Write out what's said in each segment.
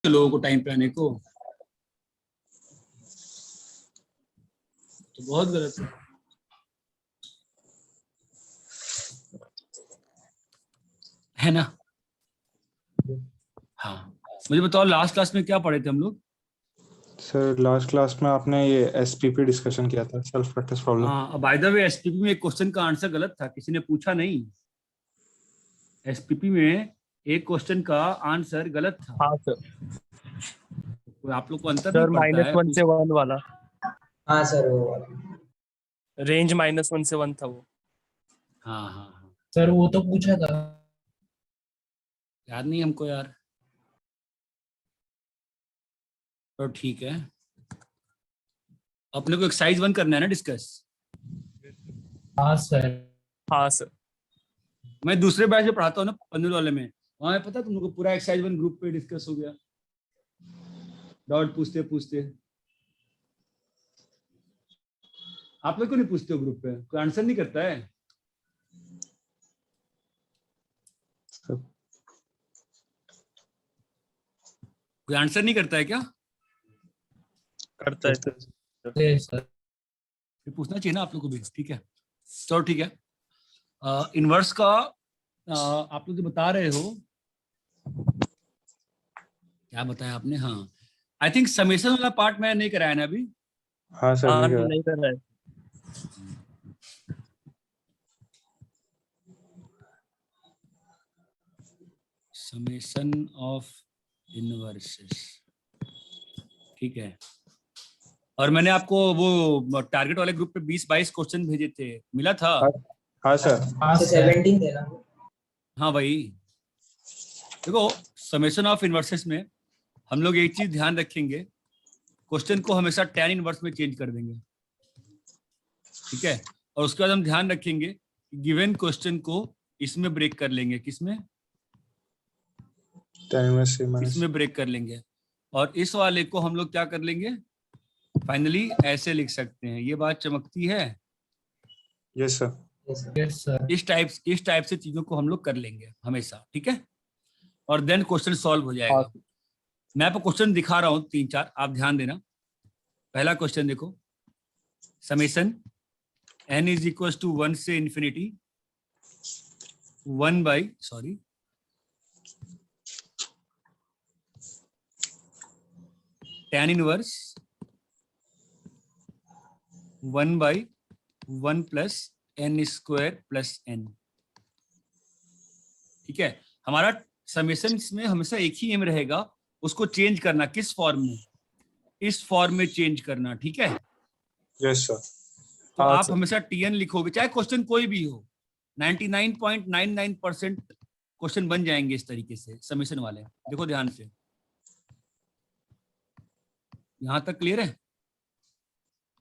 लोगों को टाइम पे आने को, तो बहुत गलत है ना। हाँ, मुझे बताओ लास्ट क्लास में क्या पढ़े थे हम लोग? सर लास्ट क्लास में आपने ये एसपीपी डिस्कशन किया था, सेल्फ प्रैक्टिस प्रॉब्लम। हाँ, बाय द वे एसपीपी में एक क्वेश्चन का आंसर गलत था, किसी ने पूछा नहीं। एसपीपी में एक क्वेश्चन का आंसर गलत था। हाँ सर। कोई आप लोग को अंतर नहीं सर पड़ता है? -1 से 1 वाला, हाँ सर वो वाला। रेंज -1 से 1 था वो। हाँ हाँ हाँ, सर वो तो पूछा था। याद नहीं हमको यार, तो ठीक है। अपने को एक्सरसाइज 1 करना है ना डिस्कस। हाँ सर। हाँ सर। मैं दूसरे बैच में पढ़ाता हूँ ना, पन्नूल वाले में, वहां पता तुम लोग को पूरा एक्सरसाइज 1 ग्रुप पे डिस्कस हो गया, डाउट पूछते पूछते। आप लोग क्यों नहीं पूछते हो ग्रुप पे? कोई आंसर नहीं करता है? कोई आंसर नहीं करता है क्या? करता है सर। सर फिर पूछना चाहिए ना आप लोग को भी। ठीक है, चलो ठीक है। इनवर्स का आप लोग जो बता रहे हो, क्या बताया आपने? हाँ, आई थिंक समेशन वाला पार्ट मैं नहीं कराया ना अभी। हाँ सर, हाँ नहीं नहीं कर रहा है। समेशन ऑफ इनवर्सेस, ठीक है। और मैंने आपको वो टारगेट वाले ग्रुप पे 20-22 क्वेश्चन भेजे थे, मिला था? हाँ सर। हाँ 17 थे ना। हाँ भाई, देखो समेशन ऑफ इनवर्सेस में हम लोग एक चीज ध्यान रखेंगे, क्वेश्चन को हमेशा tan इनवर्स में चेंज कर देंगे, ठीक है। और उसके बाद हम ध्यान रखेंगे गिवन क्वेश्चन को इसमें ब्रेक कर लेंगे, किसमें? इसमें ब्रेक कर लेंगे। और इस वाले को हम लोग क्या कर लेंगे, फाइनली ऐसे लिख सकते हैं। ये बात चमकती है? Yes sir. Yes sir. इस टाइप से चीजों को हम लोग कर लेंगे हमेशा, ठीक है। और देन क्वेश्चन सॉल्व हो जाएगा। मैं आपको क्वेश्चन दिखा रहा हूं 3-4, आप ध्यान देना। पहला क्वेश्चन देखो, summation n is equal to 1 से infinity 1 by tan inverse 1 by 1 plus n square plus n, ठीक है। हमारा समेशन में हमेशा एक ही एम रहेगा, उसको चेंज करना। किस फॉर्म में? इस फॉर्म में चेंज करना, ठीक है। Yes sir. तो हाँ आप सर। हमेशा tn लिखोगे, चाहे क्वेश्चन कोई भी हो। 99.99% क्वेश्चन बन जाएंगे इस तरीके से समेशन वाले। देखो ध्यान से, यहां तक क्लियर है?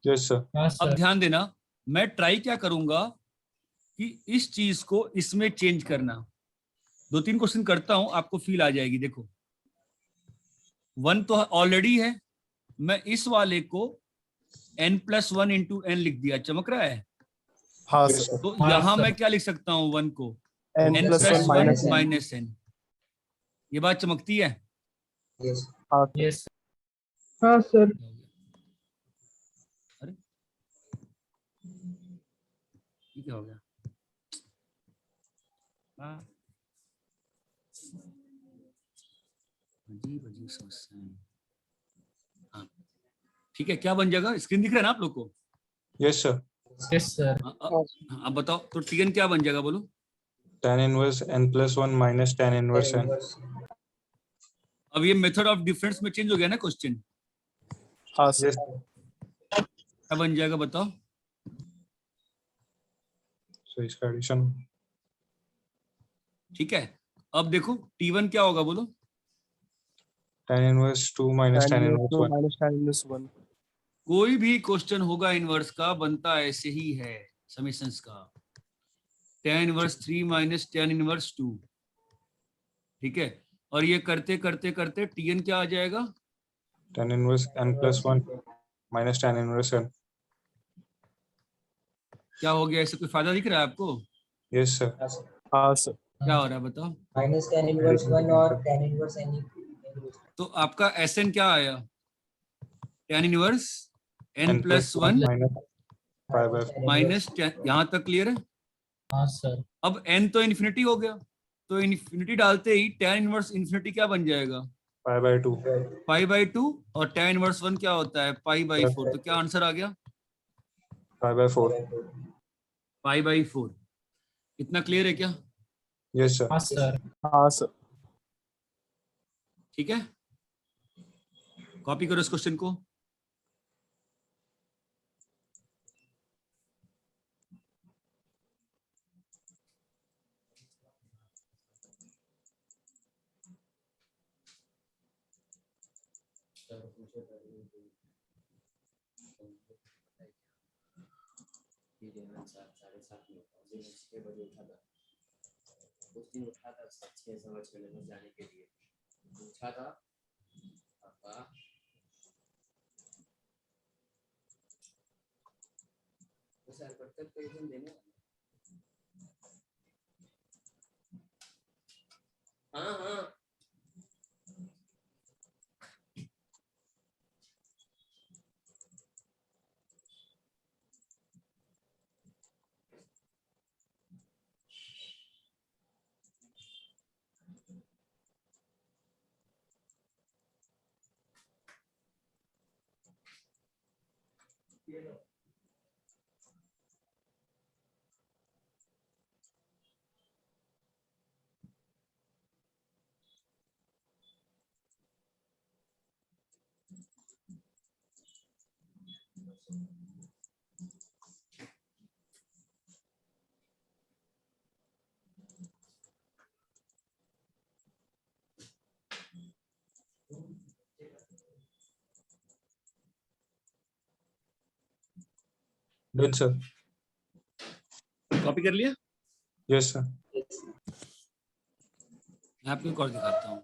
Yes sir. हाँ अब सर। ध्यान देना, मैं ट्राई क्या करूंगा कि इस चीज को इसमें चेंज करना। 2-3 क्वेश्चन करता हूं, आपको फील आ जाएगी। देखो 1 तो ऑलरेडी है, मैं इस वाले को n+1 इंटू n लिख दिया, चमक रहा है? हाँ यस सर। सर। तो हाँ, यहाँ सर। मैं क्या लिख सकता हूँ? 1 को n+1 n+1 -n। Minus n। ये बात चमकती है? यस हाँ यस। हाँ सर। अरे ये क्या हो गया? अजीब अजीब समस्या है। हाँ ठीक है, क्या बन जाएगा? स्क्रीन दिख रहा है ना आप लोग को? Yes sir. Yes sir. अब बताओ तो tn क्या बन जाएगा, बोलो? tan inverse n+1 minus tan inverse n। अब ये मेथड ऑफ डिफरेंस में चेंज हो गया ना क्वेश्चन? हाँ सर। यस। क्या बन जाएगा बताओ? सो इसका एडिशन। ठीक है, अब देखो t1 क्या होगा, बोलो? tan inverse 2 minus tan inverse 1। -tan−1। कोई भी क्वेश्चन होगा इनवर्स का, बनता ऐसे ही है समेशंस का। tan inverse 3 minus tan inverse 2, ठीक है। और ये करते करते करते tn क्या आ जाएगा? tan inverse n+1 minus tan inverse n। क्या हो गया? ऐसे कोई फायदा दिख रहा है आपको? Yes sir. हाँ सर। क्या हो रहा है बताओ? -tan इनवर्स 1 और tan इनवर्स n। तो आपका एस एन क्या आया? tan inverse n n plus plus 1 minus 5/4 minus, यहाँ तक क्लियर है? हाँ सर। अब n तो इन्फिनिटी हो गया, तो इन्फिनिटी डालते ही tan इनवर्स इन्फिनिटी क्या बन जाएगा? 5/2 π/2, और tan इनवर्स 1 क्या होता है? π/4। तो क्या आंसर आ गया? 5/4 π/4। इतना क्लियर है क्या? yes sir हाँ सर। हाँ सर। ठीक है, कॉपी करो इस क्वेश्चन को। उस दिन उठा था 6:15 बजे जाने के लिए, पूछा था पापा तो सर कब तक पेमेंट देना? हाँ हाँ done sir कॉपी कर लिया? yes sir मैं आपको एक और दिखाता हूँ।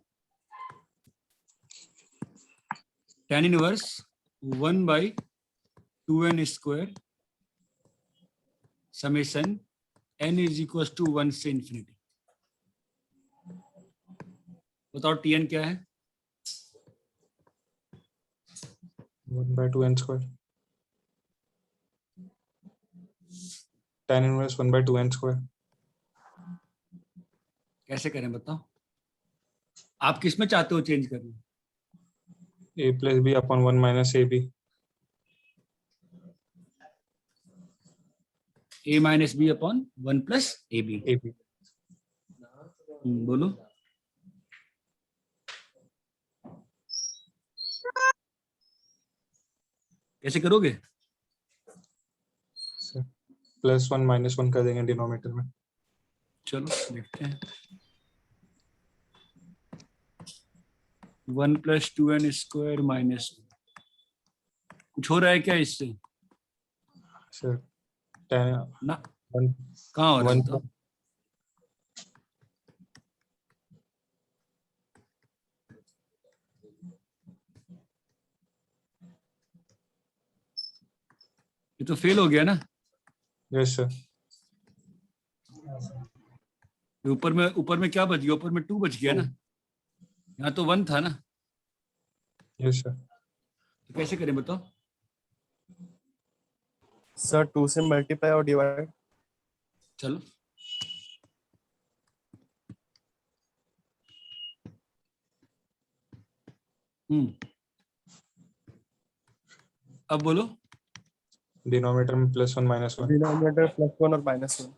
tan inverse 1/2n square summation n is equal to 1 से इंफिनिटी। बताओ tn क्या है? 1/2n square tan inverse 1/2n square कैसे करें बताओ? आप किस में चाहते हो चेंज करना? a plus b upon 1 minus ab a minus b upon 1 plus a b. ab बोलो। कैसे करोगे? sir +1 -1 कर देंगे डिनोमिनेटर में चलो देखते हैं। 1 + 2n स्क्वायर माइनस, कुछ हो रहा है क्या इससे? sir tan ना, 1 कहाँ हो रहा है 1 बताओ? ये तो फेल हो गया ना। yes sir ऊपर में क्या बच गया? ऊपर में 2 बच गया ना, यहाँ तो 1 था ना। yes sir तो कैसे करें बताओ? सर 2 से मल्टीप्लाई और डिवाइड। चलो अब बोलो। डिनोमिनेटर में +1 -1 डिनोमिनेटर +1 और -1।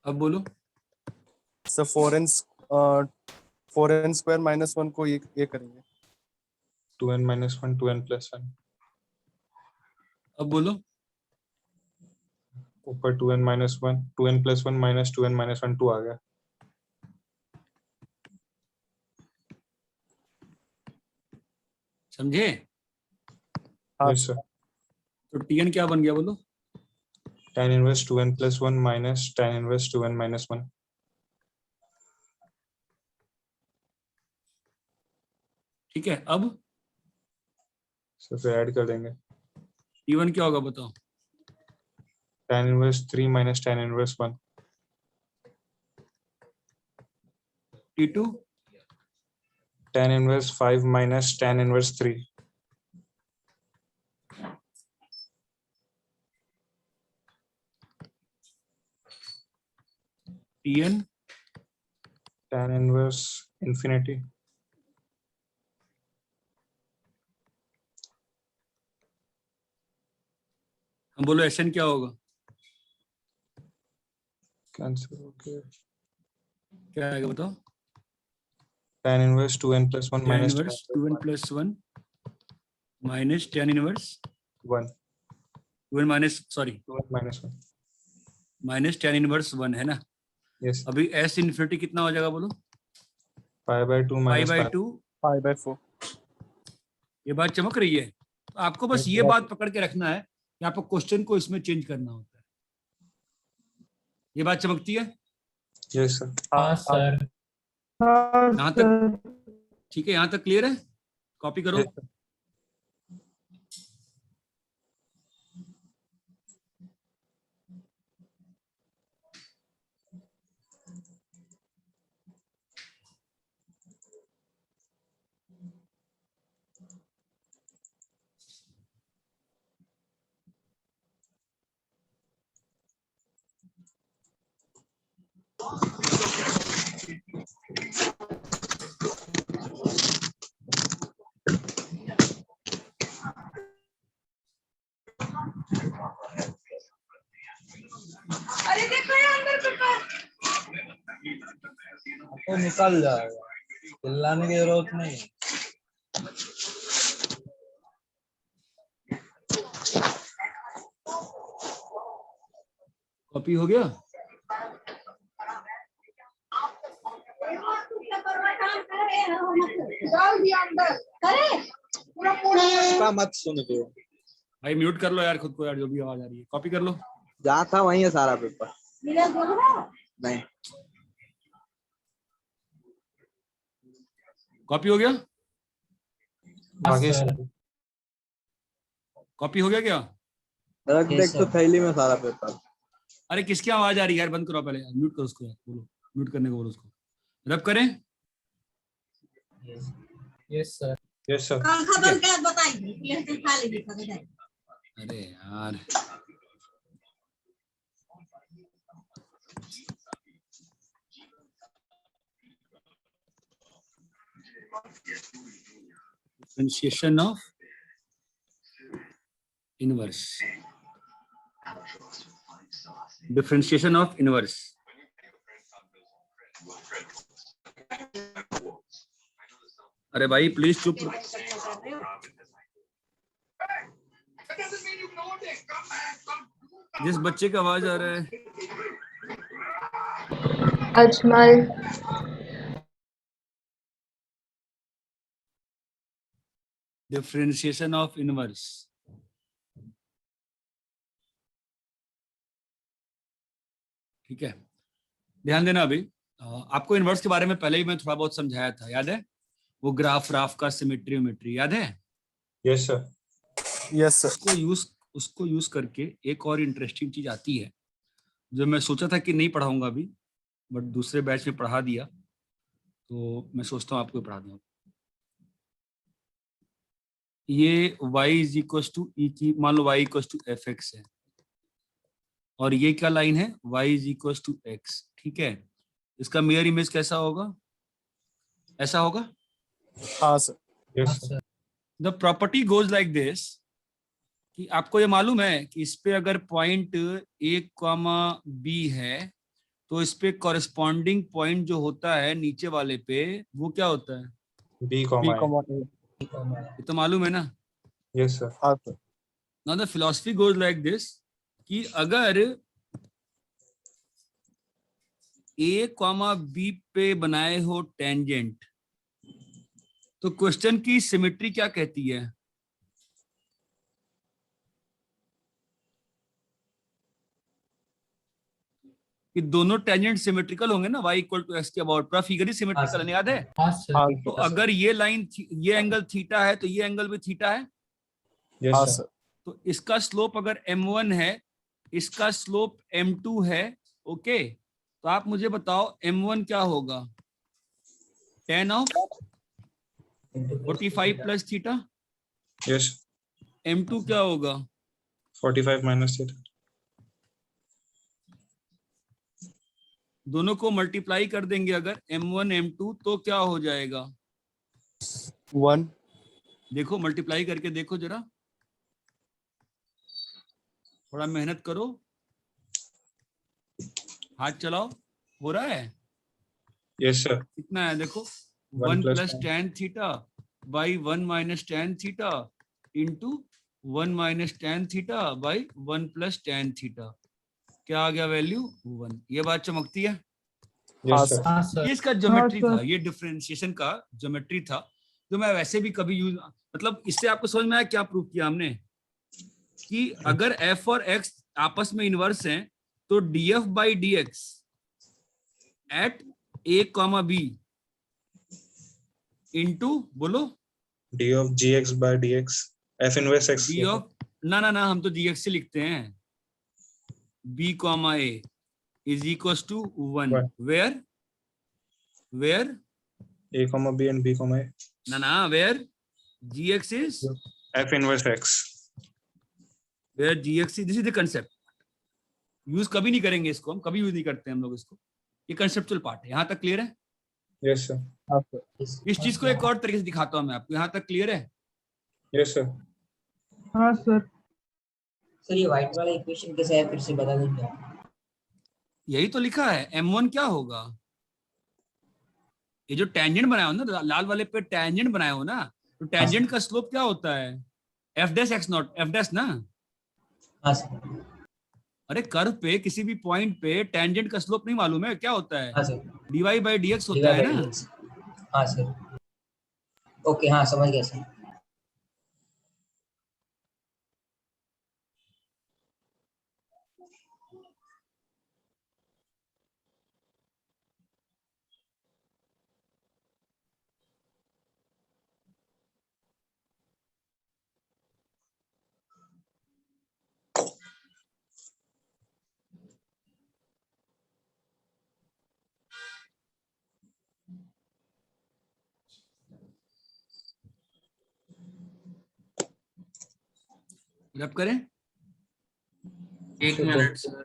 अब बोलो। सर 4n स्क्वायर -1 को ये करेंगे। 2n - 1 2n + 1 अब बोलो। ऊपर 2n - 1 2n + 1 - 2n - 1 2 आ गया समझे? हाँ yes sir तो tn क्या बन गया बोलो? tan inverse 2n + 1 minus tan inverse 2n - 1 ठीक है, अब सर फिर ऐड कर देंगे t1 क्या होगा बताओ? tan inverse 3 minus tan inverse 1 t2 tan inverse 5 minus tan inverse 3. Tn Tan inverse infinity. हम बोलो Sn क्या होगा? Cancel. Okay. क्या आएगा बताओ? Tan inverse 2n plus 1 tan minus inverse 2n plus 1 minus tan inverse 1. 2n minus sorry 2n minus 1. minus tan inverse 1 है ना? Yes. अभी S इन्फिनिटी कितना हो जाएगा बोलो? Pi by 2 pi minus by pi. 2. 5/4. ये बात चमक रही है तो आपको बस ये बात पकड़ के रखना है कि आपको क्वेश्चन को इसमें चेंज करना होता है। ये बात चमकती है? Yes, sir. हाँ सर। यहाँ तक ठीक है? यहाँ तक क्लियर है? कॉपी करो। Yes, sir. तो निकल जाएगा, चिल्लाने की जरूरत नहीं है। कॉपी हो गया? उसका मत सुन दो। भाई म्यूट कर लो यार खुद को यार, जो भी आवाज आ रही है। कॉपी कर लो। जहाँ था वहीं है सारा पेपर। नहीं, कॉपी हो गया? बाकी सर। सर कॉपी हो गया क्या? रख Yes, देख तो sir. थैली में सारा पेपर। अरे किसकी आवाज आ रही है यार? बंद करो पहले यार, म्यूट करो उसको यार। बोलो म्यूट करने को बोलो उसको। रब करें? Yes sir. yes sir. खबर क्या बताइए खा लीजिए। अरे यार differentiation of inverse. Differentiation of inverse. अरे भाई प्लीज चुप। जिस बच्चे का आवाज आ रहा है अजमल। Differentiation of inverse. ठीक है, ध्यान देना। अभी आपको इनवर्स के बारे में पहले ही मैं थोड़ा बहुत समझाया था, याद है? वो ग्राफ राफ का सिमेट्री उमेट्री याद है? Yes sir. Yes sir. उसको यूज करके एक और इंटरेस्टिंग चीज आती है जो मैं सोचा था कि नहीं पढ़ाऊंगा अभी, बट दूसरे बैच में पढ़ा दिया, तो मैं सोचता हूँ आपको पढ़ा दूँ। ये y is equal to e की, मान लो y equal to f x है, और ये क्या लाइन है? y is equal to x. ठीक है, इसका मिरर इमेज कैसा होगा? ऐसा होगा। हाँ sir. Yes sir. The property goes like this कि आपको ये मालूम है कि इस पे अगर पॉइंट ए कॉमा बी है तो इस पे कॉरेस्पॉन्डिंग पॉइंट जो होता है नीचे वाले पे वो क्या होता है? B B, comma A. ये तो मालूम है ना? Yes sir. हाँ sir. Now the philosophy goes like this कि अगर ए कॉमा बी पे बनाए हो टेंजेंट तो क्वेश्चन की सिमेट्री क्या कहती है? कि दोनों टेंजेंट सिमेट्रिकल होंगे ना, y इक्वल टू एक्स के अबाउट। पूरा फिगर ही सिमेट्रिकल है, याद है? हाँ सर। तो अगर ये लाइन ये एंगल थीटा है तो ये एंगल भी थीटा है। Yes हाँ sir. सर। तो इसका स्लोप अगर m1 है, इसका स्लोप m2 है। ओके, तो आप मुझे बताओ m1 क्या होगा? tan of 45 plus theta, yes m2 क्या होगा? 45 माइनस थीटा। दोनों को मल्टीप्लाई कर देंगे अगर m1 m2 तो क्या हो जाएगा? 1 देखो मल्टीप्लाई करके देखो जरा, थोड़ा मेहनत करो, हाथ चलाओ, हो रहा है? Yes sir. कितना है देखो, 1 1 plus plus tan theta by 1 minus tan theta into 1 minus tan theta by 1 plus tan theta, क्या आ गया वैल्यू? 1। ये बात चमकती है? हाँ यस सर। सर। हाँ सर। ये इसका ज्योमेट्री था, ये डिफरेंशिएशन का ज्योमेट्री था, जो मैं वैसे भी कभी यूज, मतलब इससे आपको समझ में आया क्या प्रूव किया हमने? कि अगर f और x आपस में इनवर्स हैं तो df by d x at a comma b into, बोलो, d of gx by dx f inverse x। d of, ना ना ना, हम तो dx से लिखते हैं, b comma a is equal to 1 One. Where a comma b and b comma a ना ना, where gx is, f inverse x। Where gx is, this is the concept. Use कभी नहीं करेंगे इसको, हम कभी यूज नहीं करते हैं हम लोग इसको, ये कंसेप्चुअल पार्ट है। यहाँ तक क्लियर है? Yes sir. हाँ सर। इस चीज को एक और तरीके से दिखाता हूँ मैं आपको, यहाँ तक क्लियर है? Yes sir. हाँ सर। सर ये व्हाइट वाला इक्वेशन कैसे है, फिर से बता देंगे आप? यही तो लिखा है, m1 क्या होगा? ये जो टेंजेंट बनाया हो ना, लाल वाले पे टेंजेंट बनाया हो ना, तो टेंजेंट का स्लोप क्या होता है? F dash x not, F dash ना। हाँ सर। अरे कर्व पे किसी भी पॉइंट पे टेंजेंट का स्लोप नहीं मालूम है, क्या होता है? हाँ सर। dy बाई dx होता है ना। हाँ सर। ओके, हाँ समझ गया सर। रब करें, 1 मिनट सर।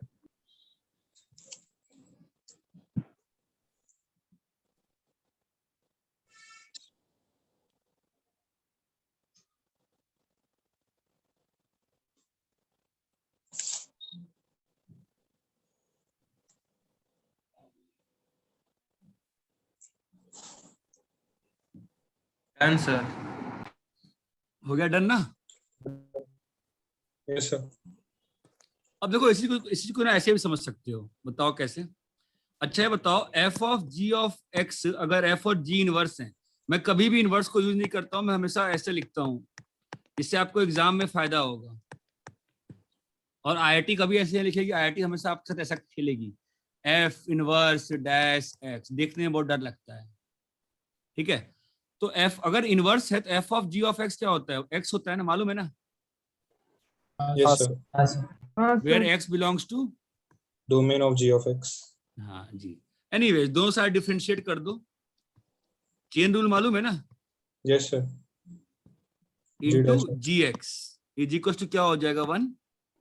Done sir. हो गया डन ना? Yes sir. अब देखो इसी को ना ऐसे भी समझ सकते हो, बताओ कैसे? अच्छा ये बताओ, f of g of x, अगर एफ और जी इनवर्स हैं, मैं कभी भी इनवर्स को यूज नहीं करता हूं, मैं हमेशा ऐसे लिखता हूं, इससे आपको एग्जाम में फायदा होगा। और आईआईटी कभी ऐसे नहीं लिखेगी, आईआईटी हमेशा आपके साथ ऐसा खेलेगी, एफ इनवर्स डैश एक्स, देखने में बहुत डर लगता है, ठीक है? तो एफ अगर इनवर्स है तो f of g of x क्या होता है? एक्स होता है ना, मालूम है ना? Yes sir. हाँ sir. Where x belongs to, domain of g of x। हाँ जी। एनीवेज दोनों साइड डिफरेंशिएट कर दो, चेन रूल मालूम है ना? Yes sir. Into g x is equal to क्या हो जाएगा? 1।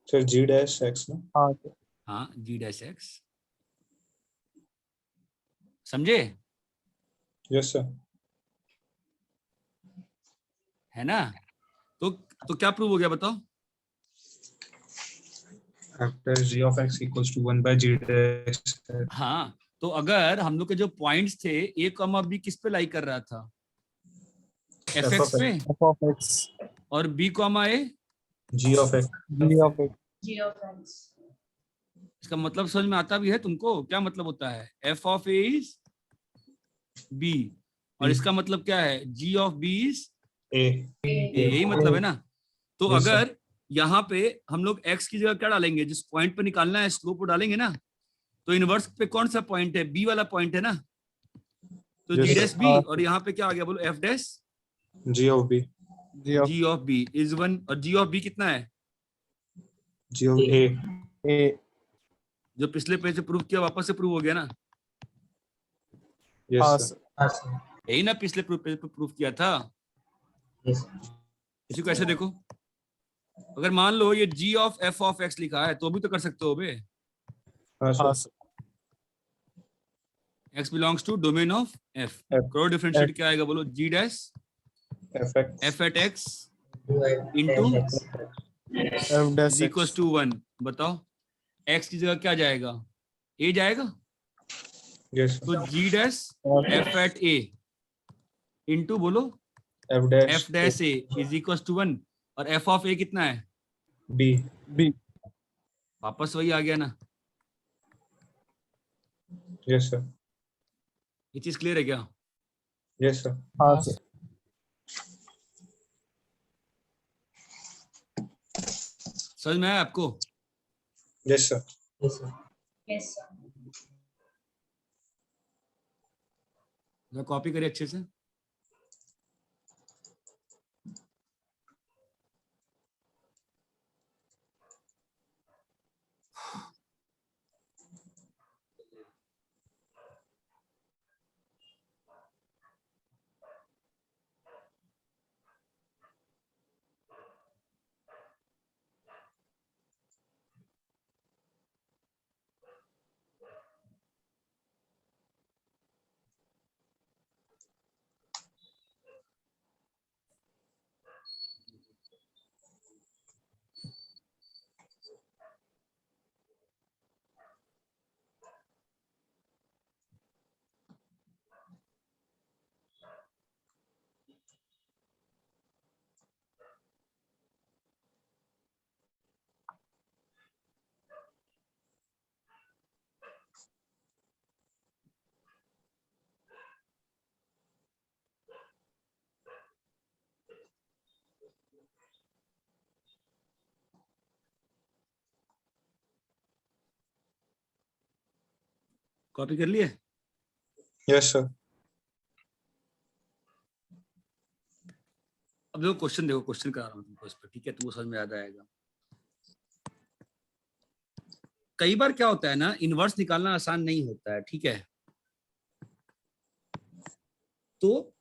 सर g dash x ना। हाँ सर। हाँ, जी डैश एक्स, समझे? Yes sir. है ना? तो क्या प्रूव हो गया बताओ? After g of x equals to 1 by g dash x। हाँ, तो अगर हम लोग के जो पॉइंट्स थे, ए कॉमा बी किस पे लाई कर रहा था? एफ एक्स पे, f of x और b comma a, g of x। g of x इसका मतलब समझ में आता भी है तुमको? क्या मतलब होता है? F of a is b, और इसका मतलब क्या है? G of b is a। यही मतलब है ना? तो Yes, sir. अगर यहाँ पे हम लोग x की जगह क्या डालेंगे? जिस पॉइंट पे निकालना है स्लोप वो डालेंगे ना, तो इनवर्स पे कौन सा पॉइंट है? बी वाला पॉइंट है ना, तो Yes, जी sir. डैश बी, और यहाँ पे क्या आ गया बोलो? F dash g of b। G of b is 1, और जी ऑफ बी कितना है? g of a। a जो पिछले पेज से प्रूव किया वापस से प्रूव हो गया ना? यस हाँ सर। सर। हाँ सर। यही ना पिछले प्रूफ किया था। yes sir. इसी को ऐसे देखो, अगर मान लो ये g of f of x लिखा है तो भी तो कर सकते हो बे। हाँ हाँ sir. Sir. x belongs to domain of f। F. करो डिफरेंशिएट क्या आएगा बोलो, g dash fx f at x Do I Into? dash x? F dash is x. Equal to 1। बताओ x की जगह क्या जाएगा, a जाएगा, यस तो g dash f at a into बोलो f dash f dash a is equal to 1, और f of a कितना है, b। B. वापस वही आ गया ना। Yes sir. ये चीज क्लियर है क्या? Yes sir. हाँ सर। समझ में आया आपको? Yes sir. Yes sir. Yes sir. Copy करिए अच्छे से। कॉपी कर लिए? Yes sir. अब देखो क्वेश्चन, देखो क्वेश्चन करा रहा हूँ तुमको इस पर, ठीक है, तुमको समझ में याद आएगा। कई बार क्या होता है ना, इनवर्स निकालना आसान नहीं होता है, ठीक है, तो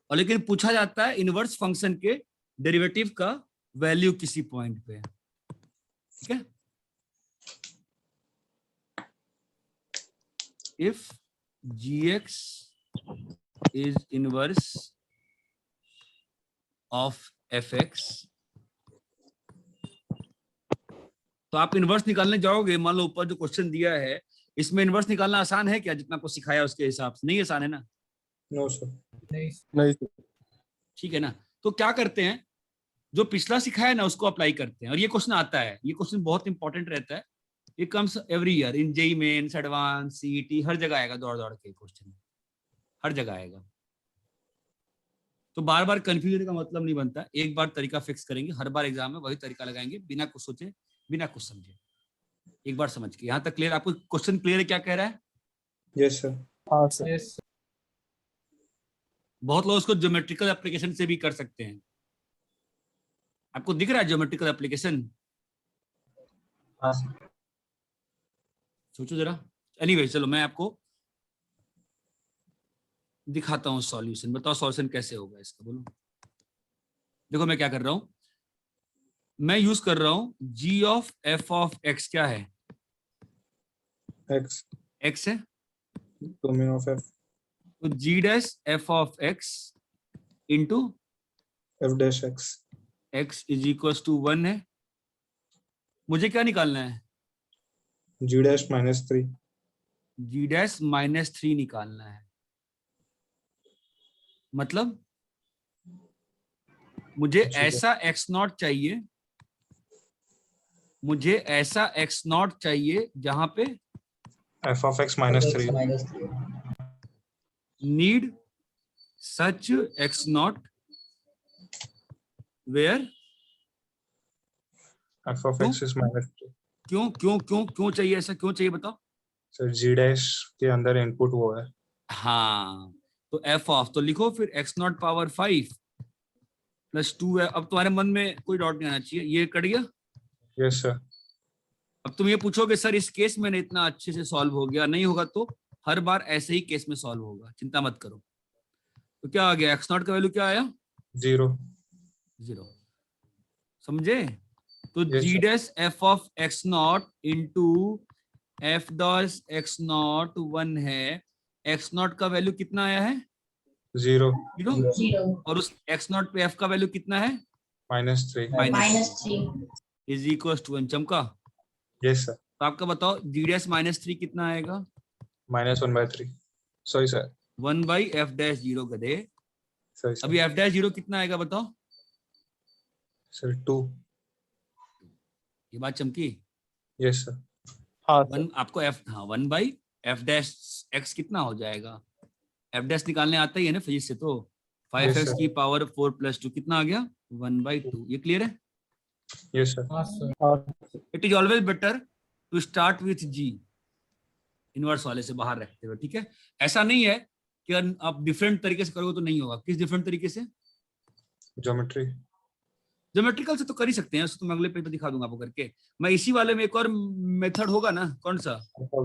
और लेकिन पूछा जाता है इनवर्स फंक्शन के डेरिवेटिव का वैल्यू किसी पॉइंट पे, ठीक है। If gx is inverse of fx, तो आप इनवर्स निकालने जाओगे, मान लो ऊपर जो क्वेश्चन दिया है इसमें इनवर्स निकालना आसान है क्या? जितना आपको सिखाया उसके हिसाब से नहीं आसान है ना। No sir. नहीं सर। ठीक है ना, तो क्या करते हैं, जो पिछला सिखाया ना उसको अप्लाई करते हैं, और ये क्वेश्चन आता है, ये क्वेश्चन बहुत इंपॉर्टेंट रहता है, ये comes every year in JEE Mains, advance, CET, हर जगह आएगा, दौड़ दौड़ के क्वेश्चन हर जगह आएगा। तो बार बार कंफ्यूजन का मतलब नहीं बनता, एक बार तरीका फिक्स करेंगे, हर बार एग्जाम में वही तरीका लगाएंगे, बिना कुछ सोचे, बिना कुछ समझे, एक बार समझ के। यहाँ तक क्लियर? आपको क्वेश्चन क्लियर है क्या कह रहा है? Yes sir. हाँ सर। बहुत लोग उसको ज्योमेट्रिकल एप्लीकेशन से भी कर सकते हैं। आपको दिख रहा है ज्योमेट्रिकल एप्लीकेशन? हाँ सर। सोचो जरा। एनीवे, चलो मैं आपको दिखाता हूँ सॉल्यूशन। बताओ सॉल्यूशन कैसे होगा इसका, बोलो। देखो मैं क्या कर रहा हूं, मैं यूज कर रहा हूं g of f of x। क्या है? x x है, डोमेन ऑफ f। तो g dash f of x into f dash x। x is equal to 1 है। मुझे क्या निकालना है? g dash -3। g डैश -3 निकालना है। मतलब मुझे ऐसा x नॉट चाहिए, मुझे ऐसा x नॉट चाहिए जहां पे f of x -3। -3. Need such x naught where, f of x is -3। क्यों क्यों क्यों क्यों चाहिए ऐसा, क्यों चाहिए बताओ? सर g dash के अंदर इनपुट वो है। हाँ, तो f ऑफ, तो लिखो फिर x नॉट पावर 5 प्लस 2 है। अब तुम्हारे मन में कोई डाउट नहीं आना चाहिए, ये कट गया। Yes sir. अब तुम ये पूछोगे सर इस केस में इतना अच्छे से सॉल्व हो गया, नहीं होगा तो हर बार ऐसे ही केस में सॉल्व होगा, चिंता मत करो। तो क्या आ गया, एक्स नॉट का वैल्यू क्या आया, 0। 0। समझे? तो Yes, जी sir. Dash f of x naught into f dash x naught 1 है, एक्स नॉट का वैल्यू कितना आया है, 0 0, 0 और उस एक्स नॉट पे एफ का वैल्यू कितना है, -3। -3 इज इक्वल टू 1। चमका? Yes sir. तो आपका बताओ जी डैश -3 कितना आएगा, -1/3। Sorry sir. 1 by F dash 0 गधे। Sorry sir. अभी एफ डैश 0 कितना आएगा बताओ, सर 2। ये बात चमकी? Yes sir. हाँ सर। 1 आपको एफ, हाँ 1 बाई एफ डैश एक्स कितना हो जाएगा, एफ डैश निकालने आता ही है ना फिजिक्स से, तो 5x Yes, sir. की पावर 4 + 2 कितना आ गया, 1/2। ये क्लियर है? Yes sir. हाँ sir. It is always better to start with g, inverse वाले से बाहर रखते हुए, ठीक है? ऐसा नहीं है कि आप डिफरेंट तरीके से करोगे तो नहीं होगा। किस डिफरेंट तरीके से? ज्योमेट्री। ज्योमेट्रिकल से तो कर ही सकते हैं, उसको तो मैं अगले पेज पे दिखा दूंगा आपको करके। मैं इसी वाले में एक और मेथड होगा ना, कौन सा,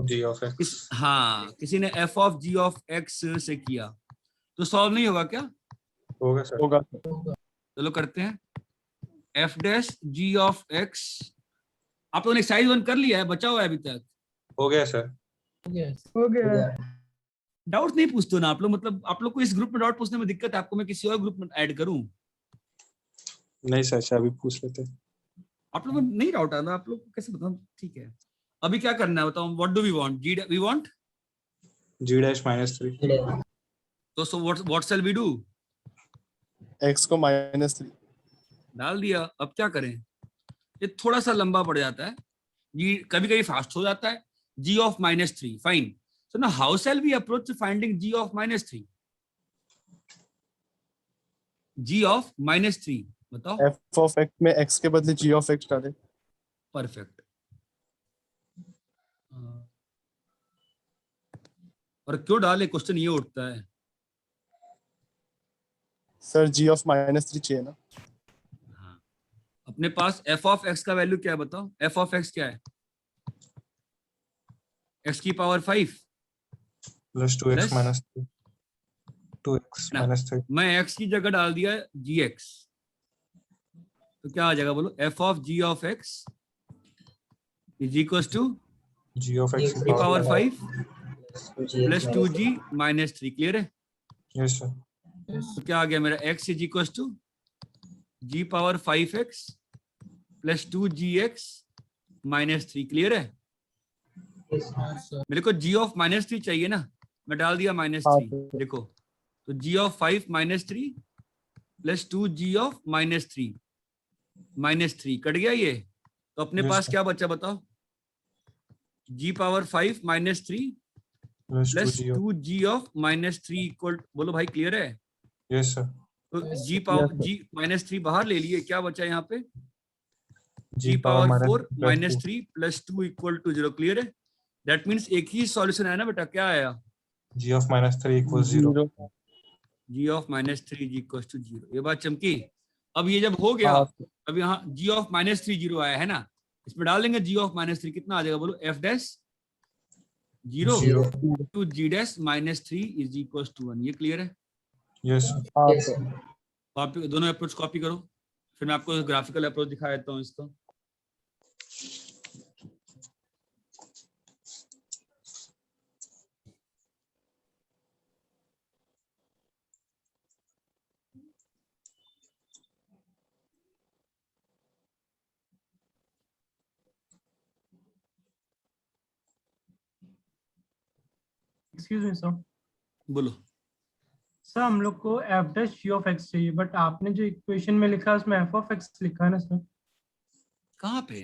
g of x। हाँ किसी ने f of g of x से किया तो सॉल्व नहीं होगा क्या? होगा सर। होगा। चलो करते हैं, f dash g of x। आप लोगों ने एक्सरसाइज 1 कर लिया है, बचा हुआ है अभी तक? हो गया सर। हो गया। डाउट नहीं पूछते हो ना आप लोग, मतलब आप लोग को इस ग्रुप में डाउट पूछने में दिक्कत है, आपको मैं किसी और ग्रुप में ऐड करूं? नहीं सर, अच्छा अभी पूछ लेते। आप लोग को नहीं डाउट आता, आप लोग को कैसे बताऊं? ठीक है, अभी क्या करना है बताओ, what do we want, g we want g dash -3। तो so what shall we do, x को -3। डाल दिया। अब क्या करें, ये थोड़ा सा लंबा पड़ जाता है, जी कभी कभी फास्ट हो जाता है। g of -3 fine, so now how shall we approach finding g of -3, g of -3 बताओ। f of x में x के बदले g of x डाले। परफेक्ट। और क्यों डाले, क्वेश्चन ये उठता है। सर g of -3 चाहिए ना। हाँ, अपने पास f ऑफ x का वैल्यू क्या है बताओ, f ऑफ x क्या है, x की पावर 5 +2x Plus? -3। 2x ना। -3। मैं x की जगह डाल दिया gx, तो क्या आ जाएगा बोलो, f of g of x is equal to g of x की पावर 5 + 2 2g -3। क्लियर है? Yes sir. तो क्या आ गया मेरा, x is equal to g power 5x + 2gx -3। Clear है? मेरे को g ऑफ -3 चाहिए ना, मैं डाल दिया -3। देखो, तो g of 5 -3 + 2g of -3 cut गया ये। तो अपने Yes, पास sir. क्या बचा बताओ, g power 5 -3 + 2g of -3 equal, बोलो भाई क्लियर है? Yes sir. तो g पावर g -3 बाहर ले लिए, क्या बचा यहाँ पे, g g power power 4 -3 + 2 = 0। Clear है? दैट मीन्स एक ही सॉल्यूशन है ना बेटा, क्या आया, g of -3 = 0। g of -3 = 0। ये बात चमकी? अब ये जब हो गया, अब यहाँ g ऑफ -3 0 आया है ना, इसमें डाल देंगे g ऑफ -3 कितना आ जाएगा बोलो, f dash 0 to g dash -3 is equal to 1। ये क्लियर है? Yes sir. कॉपी, दोनों अप्रोच कॉपी करो, फिर मैं आपको ग्राफिकल अप्रोच दिखा देता हूँ इसका। Excuse me sir. बोलो। सर हम लोग को f dash g of x चाहिए, बट आपने जो इक्वेशन में लिखा है उसमें एफ ऑफ एक्स लिखा है ना सर? कहाँ पे?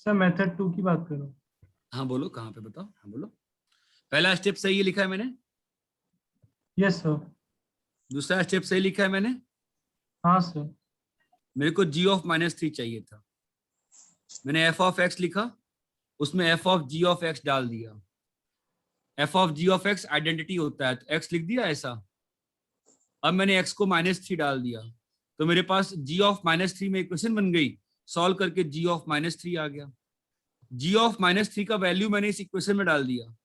सर मेथड 2 की बात करो। हाँ बोलो, कहाँ पे बताओ, हाँ बोलो। पहला स्टेप सही लिखा है मैंने? Yes sir. दूसरा स्टेप सही लिखा है मैंने? हाँ सर। मेरे को g ऑफ -3 चाहिए था, मैंने f ऑफ x लिखा, उसमें f of g of x डाल दिया। f of g of x identity होता है, तो x लिख दिया ऐसा। अब मैंने x को -3 डाल दिया, तो मेरे पास g ऑफ -3 में इक्वेशन बन गई, सॉल्व करके g ऑफ -3 आ गया। g ऑफ -3 का वैल्यू मैंने इस इक्वेशन में डाल दिया,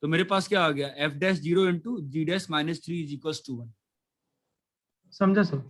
तो मेरे पास क्या आ गया, f dash 0 into g dash minus 3 is equal to 1। समझा सर?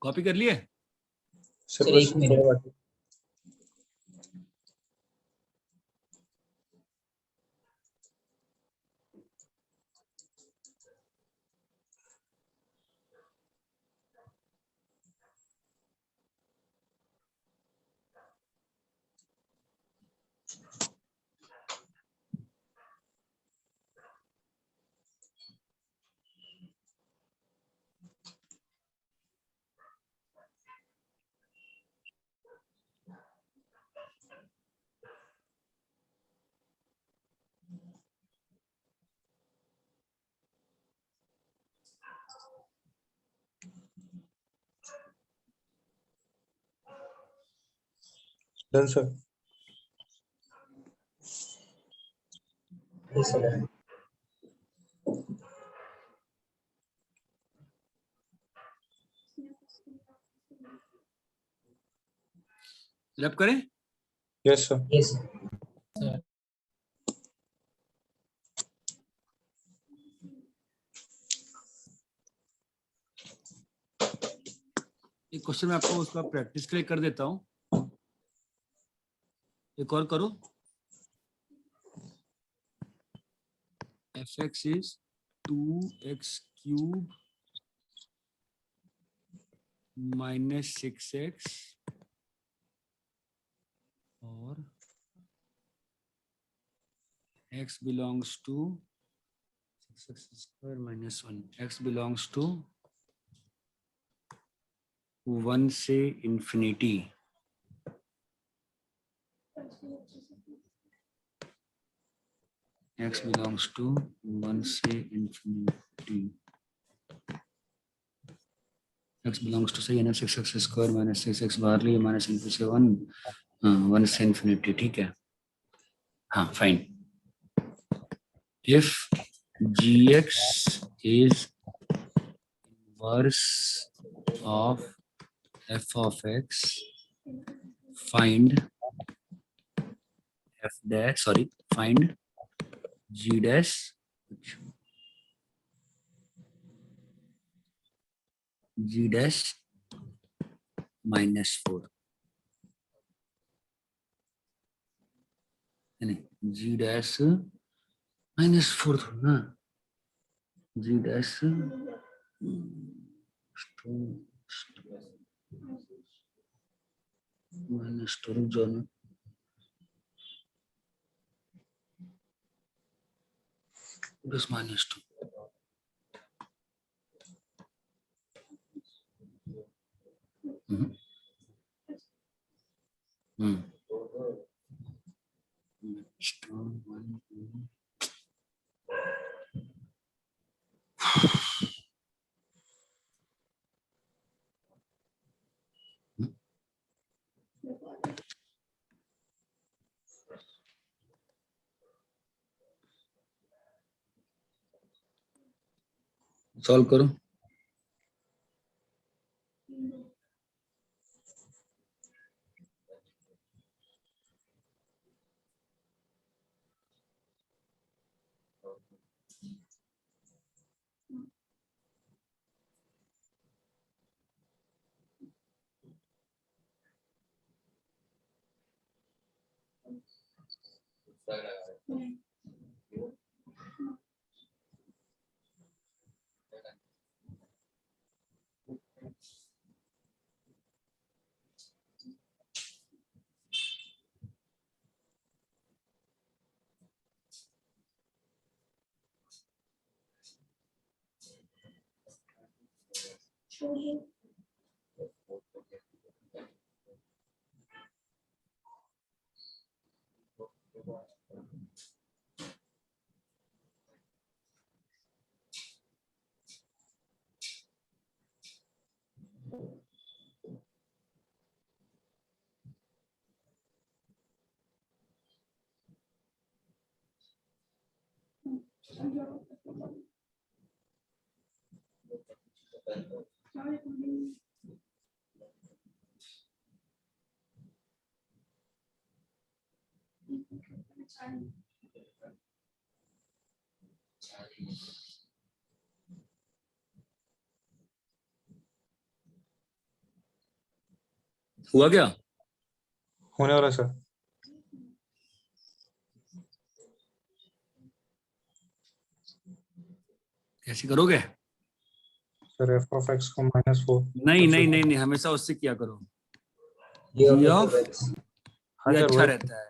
कॉपी कर लिए? सर सर, बस एक मिनट। थोड़ा बाकी। Done sir. Yes, sir. रब करें? Yes sir. Yes, sir. एक क्वेश्चन मैं आपको उसका प्रैक्टिस के लिए कर देता हूं, एक और करो। F x is 2x³ minus 6x और x belongs to 6x² minus 1, x belongs to 1 से इंफिनिटी। x belongs to 1 से इंफिनिटी, x belongs to सही है ना, 6x² minus 6x बाहर लिए माइनस इनटू से 1, 1 से इंफिनिटी, ठीक है। हाँ fine. If gx is inverse of f of x, find f dash, sorry, find g dash minus 4, नहीं g dash minus 4 थोड़ा ना, g dash minus 2 जो ना, plus minus 2, सॉल्व करो। हुआ क्या? होने वाला सर। कैसे करोगे? सर एफ ऑफ एक्स को -4। नहीं नहीं नहीं नहीं, हमेशा उससे किया करो। G G of of x। हाँ ये सर, अच्छा वही रहता है।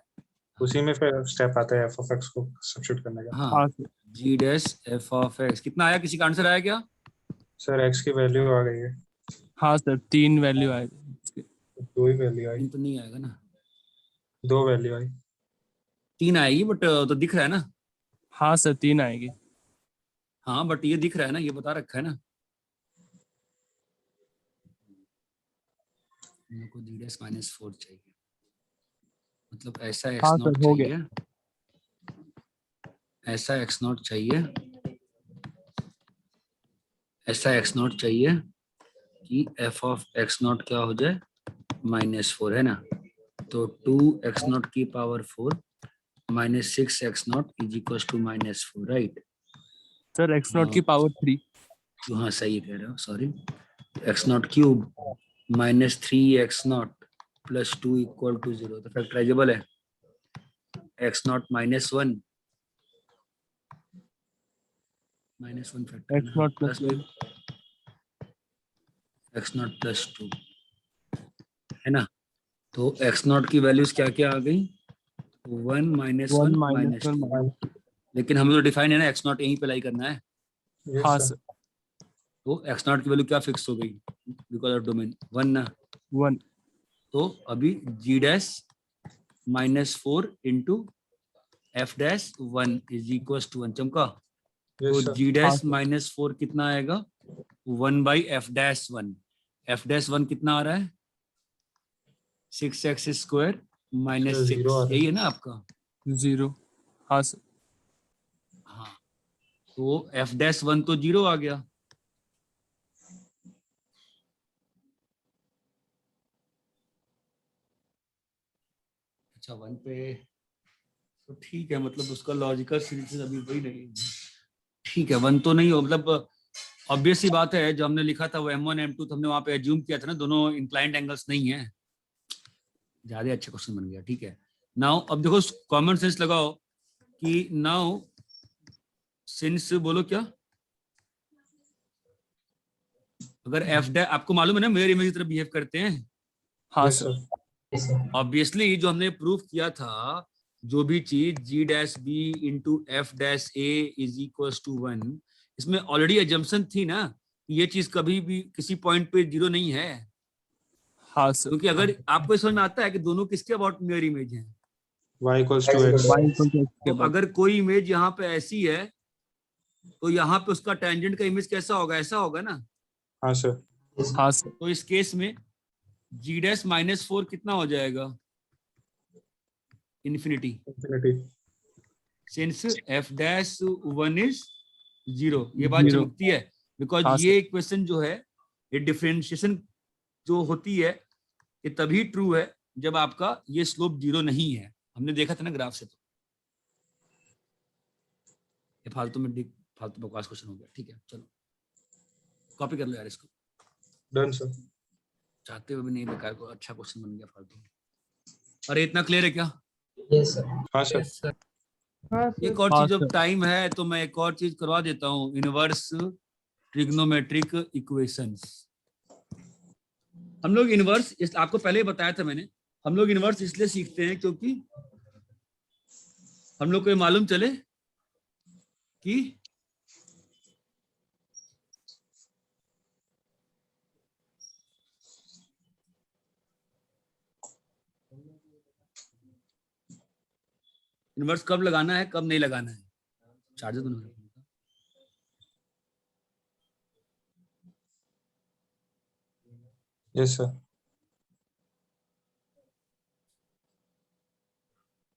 उसी में फिर स्टेप आता है एफ ऑफ एक्स को सब्स्टिट्यूट करने का। हाँ, हाँ sir. G dash f of x कितना आया? किसी का आंसर आया क्या? सर एक्स की वैल्यू आ गई है, हाँ सर, 3 वैल्यू आए। 2 ही वैल्यू आई, तीन तो नहीं आएगा ना, 2 वैल्यू आई। 3 आएगी, बट तो दिख रहा है ना। हाँ सर, 3 आएगी। हाँ बट ये दिख रहा है ना, ये बता रखा है ना। मेरे को जी डैश -4 चाहिए, मतलब ऐसा एक्स हाँ नॉट सर, हो गया। चाहिए, ऐसा एक्स नॉट चाहिए, ऐसा एक्स नॉट चाहिए कि एफ ऑफ एक्स नॉट क्या हो जाए, -4 है ना। तो 2x0 की power 4 -6x0 is equal to -4, right? Sir x0 की पावर 3। हाँ सही कह रहे हो, sorry. x0 cube -3x0 plus 2 equal to 0, तो फैक्टराइजेबल है। x0 -1 factor x0 plus +1। x0 +2 है ना। तो x0 की वैल्यूज क्या क्या आ गई? 1 -1 -2, लेकिन हमें तो डिफाइन है ना, x0 यहीं पे लाई करना है। यस हाँ सर। सर, तो x0 की वैल्यू क्या फिक्स हो गई बिकॉज ऑफ डोमेन 1 ना। 1। तो अभी g dash -4 into f dash 1 is equal to 1, चमका। तो यस सर। g डैश हाँ -4 कितना आएगा? 1/f-1। f-1 कितना आ रहा है? 6x² सर, -6, 0 आ रहा है। यही है ना आपका? 0। हाँ सर। हाँ, तो f-1 तो 0 आ गया। अच्छा 1 पे तो ठीक है, मतलब उसका लॉजिकल सीरीज अभी वही नहीं है। ठीक है, 1 तो नहीं हो, मतलब ऑब्वियस सी बात है, जो हमने लिखा था वो M1 M2 तो हमने वहां पे एज्यूम किया था ना, दोनों इंक्लाइंड एंगल्स नहीं है। ज्यादा अच्छा क्वेश्चन बन गया, ठीक है। नाउ अब देखो कॉमन सेंस लगाओ कि नाउ सिंस बोलो क्या, अगर एफ डैश आपको मालूम है ना मिरर इमेज की तरह बिहेव करते हैं, हाँ यस सर। सर। ऑब्वियसली जो हमने प्रूव किया था, जो भी चीज g dash b into f dash a is equal to 1, इसमें ऑलरेडी एजम्पशन थी ना कि ये चीज कभी भी किसी पॉइंट पे 0 नहीं है। हाँ सर। क्योंकि अगर आपको समझ में आता है कि दोनों किसके अबाउट मिरर इमेज हैं, y = x। y = x तो के बाद। अगर कोई इमेज यहाँ पे ऐसी है तो यहाँ पे उसका टेंजेंट का इमेज कैसा होगा? ऐसा होगा ना। हाँ सर। हाँ सर। तो इस केस में जी डैश -4 कितना हो जाएगा? Infinity, infinity. Since F dash 1 is 0। ये बात 0। चमकती है, बिकॉज हाँ ये इक्वेशन जो है, ये डिफरेंशिएशन जो होती है, ये तभी ट्रू है जब आपका ये स्लोप 0 नहीं है। हमने देखा था ना ग्राफ से। तो ये फालतू बकवास क्वेश्चन हो गया, ठीक है। चलो कॉपी कर लो यार इसको, डन सर। चाहते हुए भी नहीं, बेकार को अच्छा क्वेश्चन बन गया फालतू। अरे इतना क्लियर है क्या? Yes, sir. हाँ सर। Yes sir. हाँ एक सर। और हाँ, चीज, जब सर। टाइम है तो मैं एक और चीज करवा देता हूँ, इनवर्स ट्रिग्नोमेट्रिक इक्वेशंस। हम लोग इनवर्स, इस आपको पहले ही बताया था मैंने, हम लोग इनवर्स इसलिए सीखते हैं क्योंकि हम लोग को ये मालूम चले कि इनवर्स कब लगाना है कब नहीं लगाना है। चार्जर दोनों रखने का। Yes sir.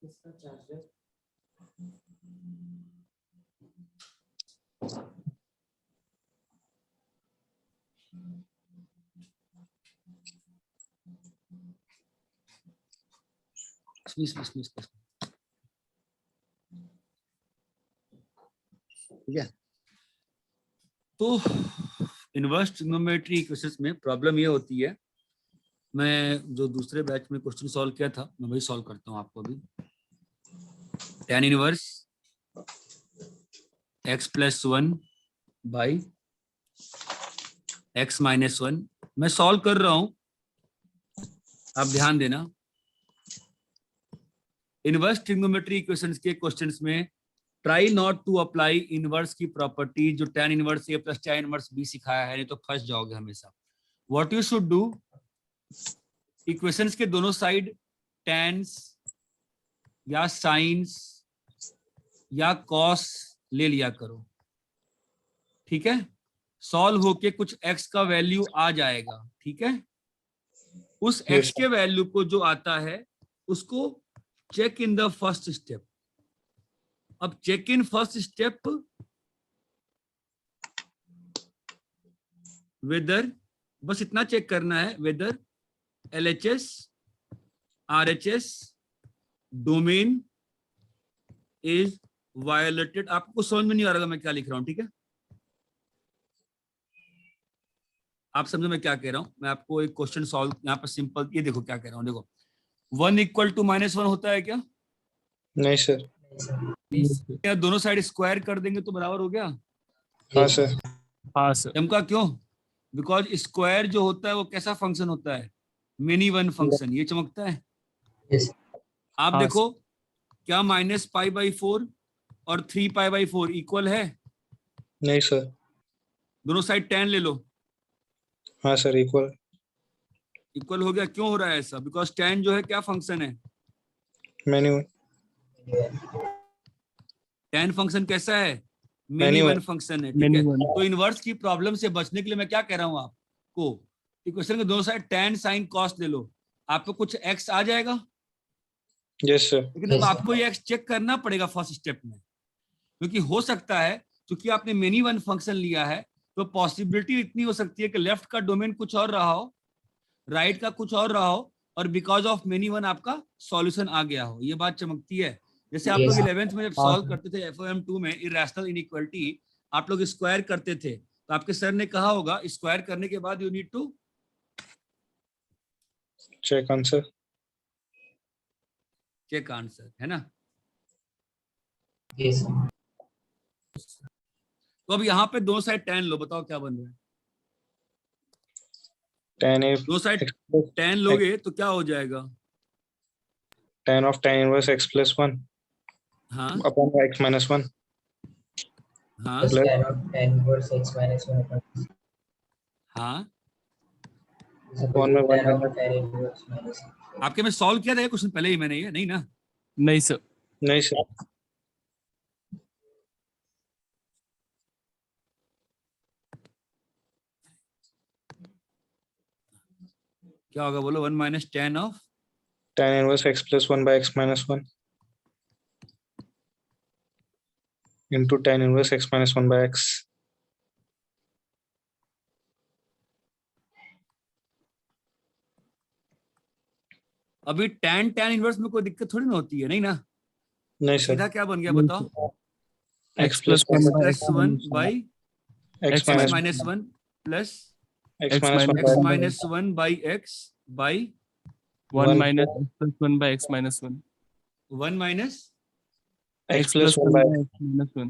इसका चार्जर ठीक है। तो इनवर्स ट्रिग्नोमेट्री इक्वेशंस में प्रॉब्लम ये होती है, मैं जो दूसरे बैच में क्वेश्चन सॉल्व किया था मैं वही सॉल्व करता हूँ आपको अभी। tan inverse x+1 by x-1 मैं सॉल्व कर रहा हूं, आप ध्यान देना। इनवर्स ट्रिग्नोमेट्री इक्वेशंस के क्वेश्चंस में try not to apply inverse की प्रॉपर्टी जो tan inverse a plus tan inverse b सिखाया है, नहीं तो फंस जाओगे हमेशा। What you should do, equations के दोनों साइड टेंस या साइंस या कॉस ले लिया करो, ठीक है। सॉल्व होके कुछ x का वैल्यू आ जाएगा, ठीक है। उस Yes, x के वैल्यू को जो आता है उसको check in the first step. अब check in first step whether, बस इतना चेक करना है, whether LHS RHS domain is violated. आपको समझ में नहीं आ रहा मैं क्या लिख रहा हूं, ठीक है। आप समझो मैं क्या कह रहा हूं, मैं आपको एक क्वेश्चन सॉल्व यहाँ पर सिंपल, ये देखो क्या कह रहा हूं, देखो 1 = -1 होता है क्या? नहीं सर। क्या दोनों साइड स्क्वायर कर देंगे तो बराबर हो गया? हाँ सर। हाँ सर। चमका क्यों? बिकॉज स्क्वायर जो होता है वो कैसा फंक्शन होता है, मेनी वन फंक्शन, ये चमकता है। Yes. आप हाँ, देखो क्या -π/4 और 3π/4 इक्वल है? नहीं सर। दोनों साइड tan ले लो, हाँ सर, इक्वल। इक्वल हो गया। क्यों हो रहा है ऐसा? बिकॉज tan जो है क्या फंक्शन है? मेन्यू। tan फंक्शन कैसा है? Many Many one one. Function है, ठीक है। Many one. तो इनवर्स की प्रॉब्लम से बचने के लिए मैं क्या कह रहा हूं आपको, इक्वेशन के दोनों साइड tan sin cos ले लो, आपको कुछ x आ जाएगा। Yes sir. लेकिन अब आपको ये x चेक करना पड़ेगा फर्स्ट स्टेप में, क्योंकि हो सकता है क्योंकि आपने मेनी वन फंक्शन लिया है तो पॉसिबिलिटी इतनी हो सकती है कि लेफ्ट का डोमेन कुछ और रहा हो, राइट का कुछ और रहा हो, और बिकॉज ऑफ मेनी वन आपका सॉल्यूशन आ गया हो। ये बात चमकती है। जैसे आप लोग Yes. 11th में जब सॉल्व करते थे FOM2 में इरेशनल इनइक्वालिटी, आप लोग स्क्वायर करते थे तो आपके सर ने कहा होगा स्क्वायर करने के बाद you need to check answer. Check answer, है ना। Yes. तो अब यहाँ पे दो साइड tan लो, बताओ क्या बन रहा है। tan a दो साइड x plus tan लोगे तो क्या हो जाएगा? tan of tan inverse x+1 हाँ upon x-1 हाँ Plus Plus- tan of tan inverse x minus 1 upon हाँ। Upon में tan 1 of minus- tan inverse minus. आपके में सॉल्व किया था क्वेश्चन पहले ही मैंने, ये नहीं ना? नहीं सर। नहीं सर। क्या होगा बोलो? 1 - tan of tan inverse x+1 by x-1 into tan inverse x-1 by x. अभी tan इनवर्स में कोई दिक्कत थोड़ी ना होती है, नहीं ना। नहीं सीधा सर। क्या बन गया नहीं बताओ? x+1 by x+1 by x x minus minus x-1 plus x-1 x by x-1 by x by 1 1 minus x plus 1 by x minus 1. 1 minus x plus 1 by x minus 1.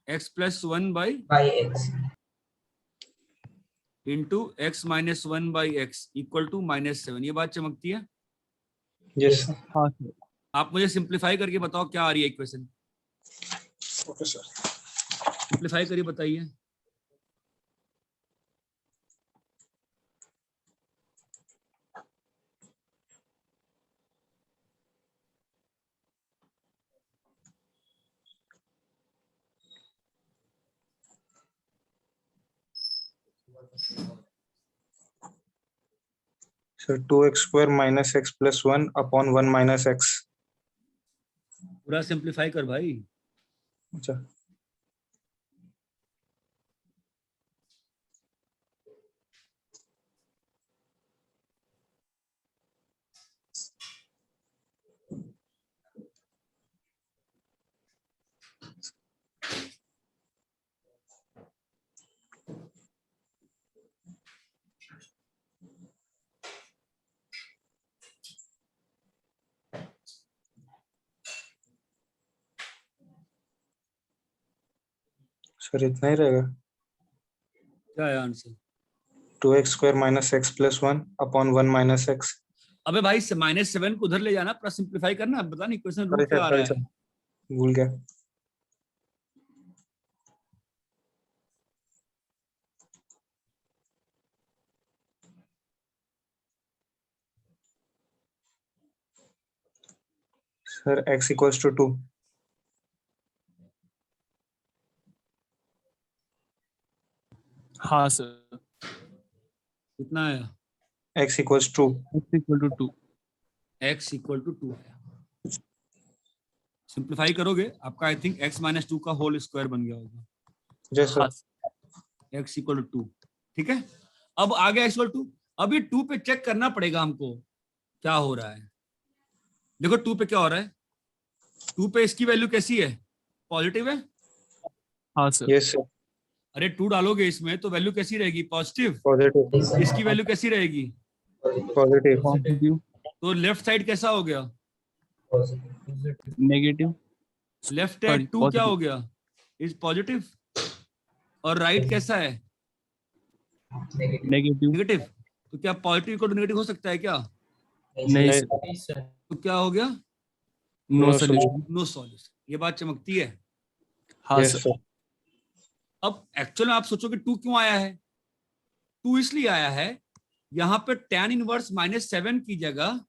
x plus 1 by x into x minus 1 by x equal to -7। ये बात चमकती है। Yes sir. हाँ sir. आप मुझे simplify करके बताओ क्या आ रही है इक्वेशन। Okay sir. सिंप्लीफाई करिए, बताइए। Sir 2x square minus x plus 1 upon 1 minus x। पूरा सिंप्लीफाई कर भाई। अच्छा सर इतना ही रहेगा। क्या है answer? 2x square minus x plus 1 upon 1 minus x। अबे भाई -7 को उधर ले जाना, पूरा सिंप्लीफाई करना। पता नहीं क्वेश्चन रूट क्या आ रहा है। भूल गया। Sir x equals to 2। हाँ सर। कितना आया? x equals to. x equal to 2. x equal to 2 आया। सिंप्लीफाई करोगे आपका आई थिंक x माइनस 2 का होल स्क्वायर बन गया होगा। यस हाँ सर। x equal to 2। ठीक है, अब आ गया x इक्वल टू। अभी 2 पे चेक करना पड़ेगा हमको क्या हो रहा है। देखो 2 पे क्या हो रहा है। 2 पे इसकी वैल्यू कैसी है? पॉजिटिव है। हाँ सर। Yes sir. अरे 2 डालोगे इसमें तो वैल्यू कैसी रहेगी? पॉजिटिव। पॉजिटिव। इसकी वैल्यू कैसी रहेगी? पॉजिटिव। पॉजिटिव। तो लेफ्ट साइड कैसा हो गया? नेगेटिव। लेफ्ट Sorry, एट 2 क्या positive. हो गया? Is positive. और राइट कैसा है? नेगेटिव। नेगेटिव। तो क्या पॉजिटिव को नेगेटिव हो सकता है क्या? नहीं नहीं सर। तो क्या हो गया? No No solution. No solution. ये बात चमकती है। हाँ यस सर। सर। अब एक्चुअल में आप सोचोगे 2 क्यों आया है? 2 इसलिए आया है, यहां पे tan इनवर्स -7 की जगह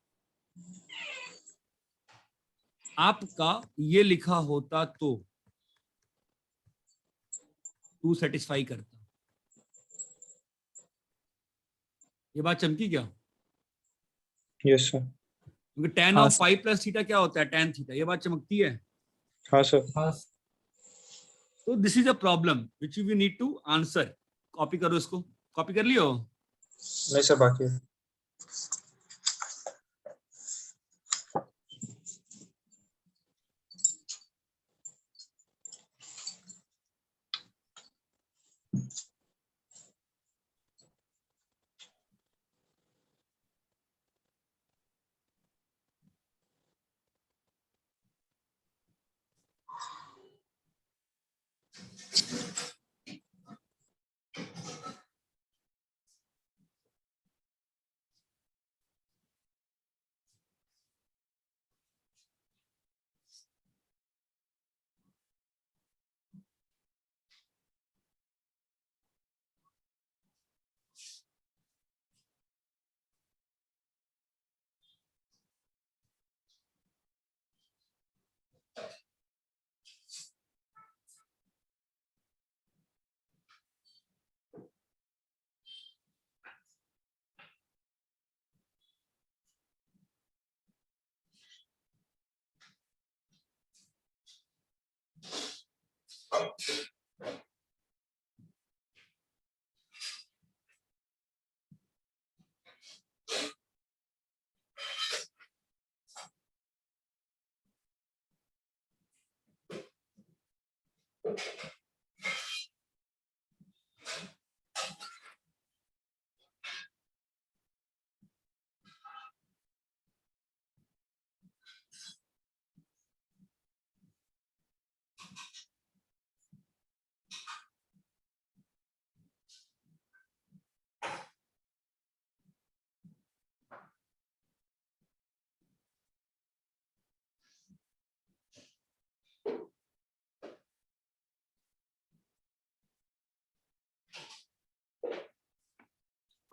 आपका ये लिखा होता तो 2 सेटिस्फाई करता। ये बात चमकी क्या? Yes sir. क्योंकि tan हाँ of sir. Pi plus theta क्या होता है? tan theta. ये बात चमकती है। हाँ सर। तो this is a problem which we need to answer. Copy करो इसको। कॉपी कर लियो? नहीं सर बाकी है।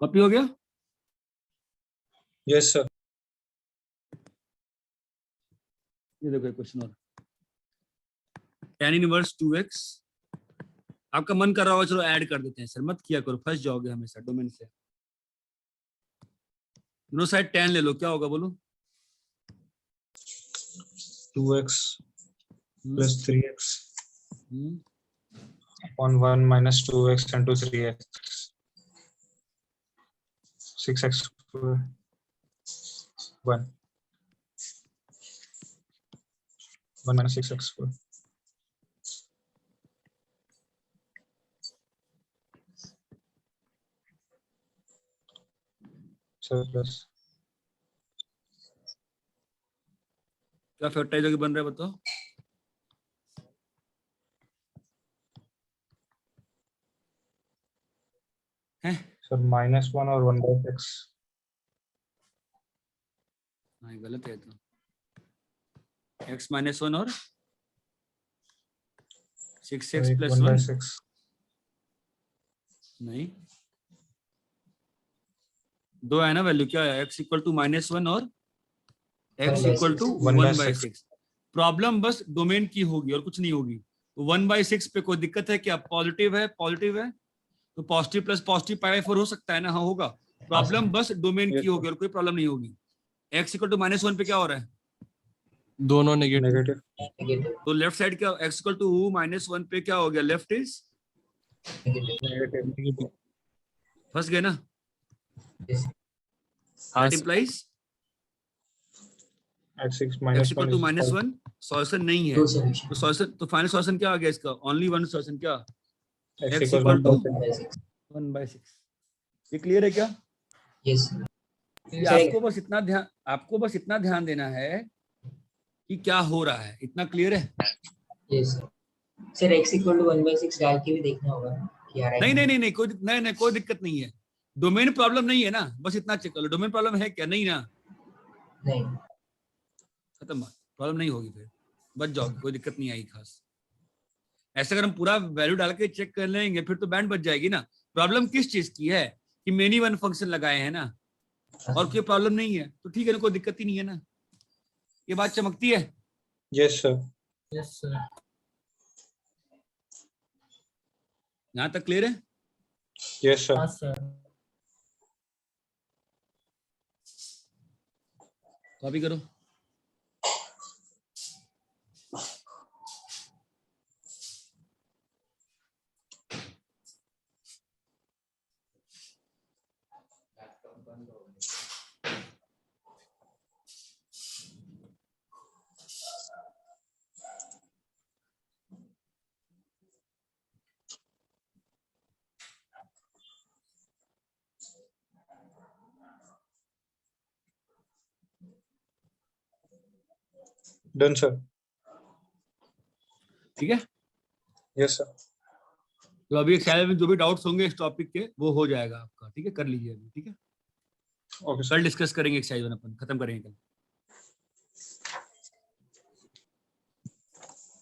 कॉपी हो गया? Yes sir. ये देखो क्वेश्चन और tan इनवर्स 2x। आपका मन कर रहा होगा चलो ऐड कर देते हैं सर, मत किया करो, फंस जाओगे हमेशा डोमेन से। दोनों साइड tan ले लो, क्या होगा बोलो? 2x plus 3x hmm, on 1 minus 2x into 3x 6x square 1 minus 6x square so plus क्या फैक्टराइज बन रहा है बताओ? हैं? सर -1 और 1/6 नहीं गलत है तो x माइनस 1 और 6x प्लस 1 1/6 नहीं, दो है ना वैल्यू, क्या है? x इक्वल टू -1 और x इक्वल टू 1/6। प्रॉब्लम बस डोमेन की होगी और कुछ नहीं होगी। 1/6 पे कोई दिक्कत है क्या? पॉजिटिव है, पॉजिटिव है तो पॉजिटिव प्लस पॉजिटिव π/4 हो सकता है ना? हाँ होगा। प्रॉब्लम बस डोमेन की होगी और कोई प्रॉब्लम नहीं होगी। x इक्वल टू -1 पे क्या हो रहा है? दोनों नेगेटिव। नेगेटिव नेगेटिव तो लेफ्ट साइड क्या, x इक्वल टू -1 पे क्या हो गया? लेफ्ट इज नेगेटिव नेगेटिव फंस गए ना? हाँ that sir. Implies x x minus equal 1 to is -1 solution नहीं है। दो सॉल्यूशन तो सॉल्यूशन, तो फाइनल सॉल्यूशन क्या आ गया इसका? ओनली वन सॉल्यूशन, क्या? x x equals equal to 1/6 1/6। ये क्लियर है क्या? यस ये आपको बस इतना ध्यान देना है कि क्या हो रहा है, इतना क्लियर है? Yes sir x equal to 1/6 डाल के भी देखना होगा कि आ रहा है। नहीं, कोई दिक्कत नहीं है। डोमेन प्रॉब्लम नहीं है ना, बस इतना चेक कर लो। डोमेन प्रॉब्लम है क्या? नहीं ना, नहीं खत्म बात, प्रॉब्लम नहीं होगी, फिर बच जाओगे, कोई दिक्कत नहीं आई खास। ऐसा अगर हम पूरा वैल्यू डाल के चेक कर लेंगे फिर तो बैंड बच जाएगी ना। प्रॉब्लम किस चीज की है कि मेनी वन फंक्शन लगाए हैं ना, और कोई प्रॉब्लम नहीं है तो ठीक है ना, कोई दिक्कत ही नहीं है ना। ये बात चमकती है? Yes sir. Yes sir. यहां तक क्लियर है? Yes sir. सर। कॉपी करो। Done sir. ठीक है, यस सर। तो अभी एक्सरसाइज में जो भी डाउट्स होंगे इस टॉपिक के वो हो जाएगा आपका। ठीक है, कर लीजिए अभी। ठीक है, ओके सर। कल डिस्कस करेंगे एक्सरसाइज 1, अपन खत्म करेंगे कल।